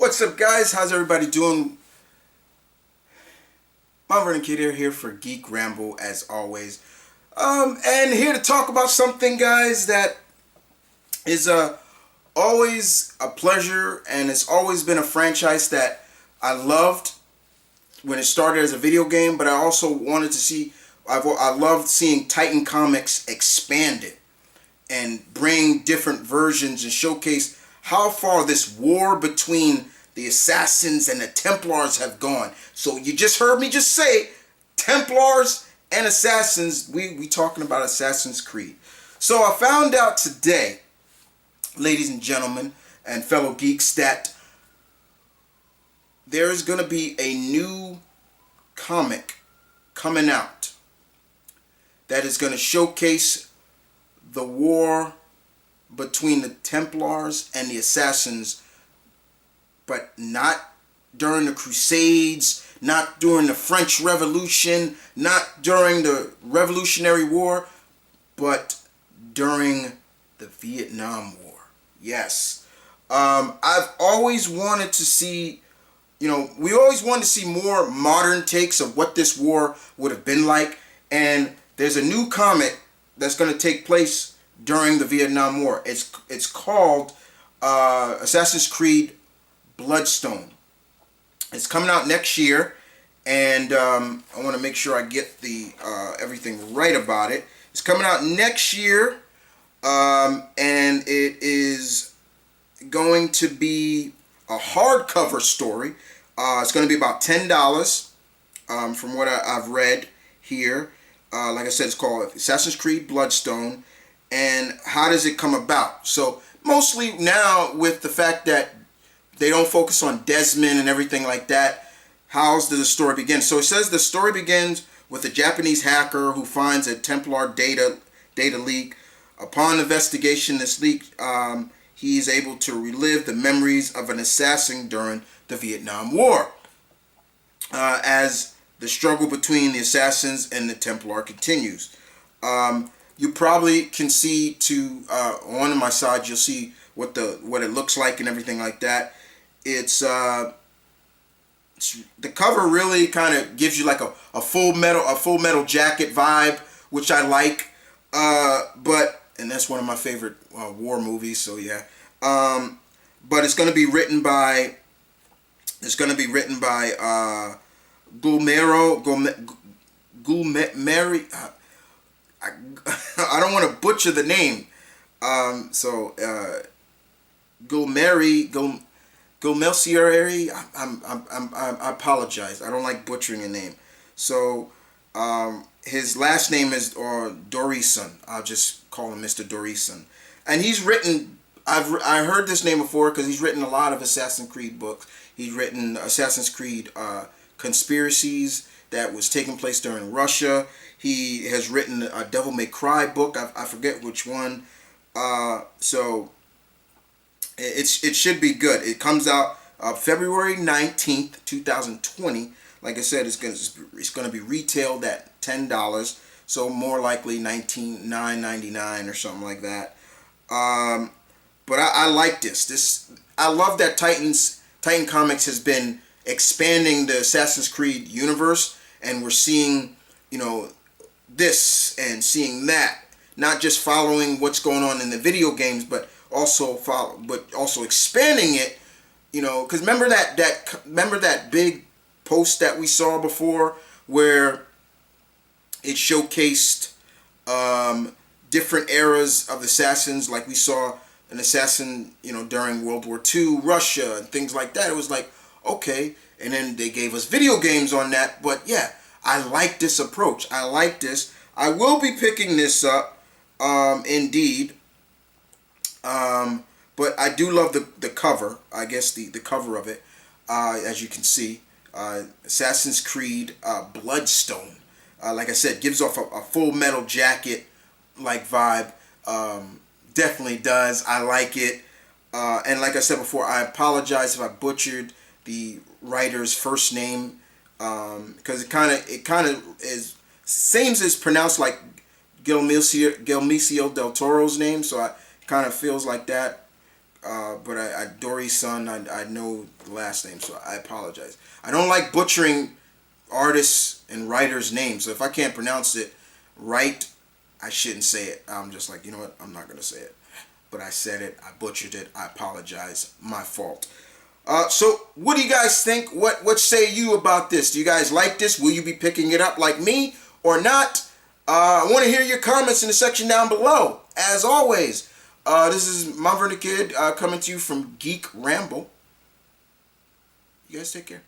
What's up, guys? How's everybody doing? Mount Vernon Kid here for Geek Ramble, as always. And here to talk about something, guys, that is always a pleasure, and it's always been a franchise that I loved when it started as a video game, but I also wanted to see, I loved seeing Titan Comics expand it and bring different versions and showcase how far this war between the Assassins and the Templars have gone. So you just heard me just say Templars and Assassins. We talking about Assassin's Creed. So I found out today, ladies and gentlemen and fellow geeks, that there's going to be a new comic coming out that is going to showcase the war between the Templars and the Assassins, but not during the Crusades, not during the French Revolution, not during the Revolutionary War, but during the Vietnam War. Yes. I've always wanted to see, we always wanted to see more modern takes of what this war would have been like. And there's a new comic that's going to take place during the Vietnam War. It's called Assassin's Creed Bloodstone. It's coming out next year, and I want to make sure I get the everything right about it. It's coming out next year, and it is going to be a hardcover story. It's going to be about $10 from what I've read here. Like I said, it's called Assassin's Creed Bloodstone. And how does it come about? So mostly now, with the fact that they don't focus on Desmond and everything like that, how does the story begin? So it says the story begins with a Japanese hacker who finds a Templar data leak. Upon investigation, this leak, he is able to relive the memories of an assassin during the Vietnam War, as the struggle between the Assassins and the Templar continues. You probably can see on my side, you'll see what it looks like and everything like that. It's the cover really kind of gives you like a full metal jacket vibe, which I like. And that's one of my favorite war movies. So yeah. But it's going to be written by Gulmeri. I don't want to butcher the name. Gulmelsieri. I apologize. I don't like butchering a name. So his last name is Dorison. I'll just call him Mr. Dorison. And he's written. I heard this name before because he's written a lot of Assassin's Creed books. He's written Assassin's Creed Conspiracies that was taking place during Russia. He has written a Devil May Cry book. I forget which one. So it should be good. It comes out February 19th, 2020. Like I said, it's going to be retailed at $10. So more likely $9.99 or something like that. But I like this. I love that Titan Comics has been expanding the Assassin's Creed universe, and we're seeing, this and seeing that, not just following what's going on in the video games, but also expanding it, because remember that big post that we saw before where it showcased different eras of assassins, like we saw an assassin, during World War II, Russia, and things like that. It was like, okay, and then they gave us video games on that, but yeah, I like this approach. I like this. I will be picking this up, indeed. But I do love the cover. I guess the cover of it, as you can see, Assassin's Creed Bloodstone. Like I said, gives off a full metal jacket like vibe. Definitely does. I like it. And like I said before, I apologize if I butchered the writer's first name, because it kind of is seems it's pronounced like Guillermo del Toro's name, so it kind of feels like that. but Dory's son, I know the last name, so I apologize. I don't like butchering artists and writers' names, so if I can't pronounce it right, I shouldn't say it. I'm just like, you know what, I'm not going to say it. But I said it, I butchered it, I apologize, my fault. So what do you guys think? What say you about this? Do you guys like this? Will you be picking it up like me or not? I want to hear your comments in the section down below. As always, this is Mumford the Kid coming to you from Geek Ramble. You guys take care.